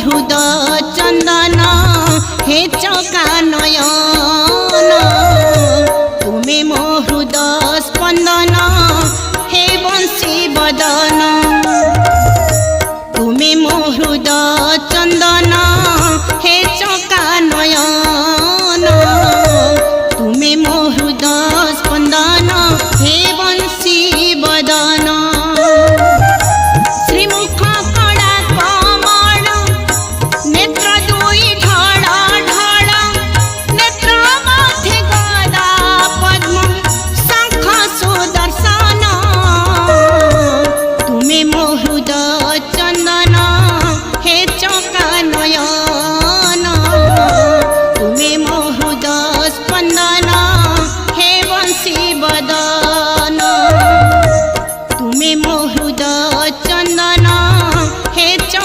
हृदय चंदन हे चका नयन तुमे मो हृदय स्पंदन हे बंशी बदन तुमे मो हृदय चंदन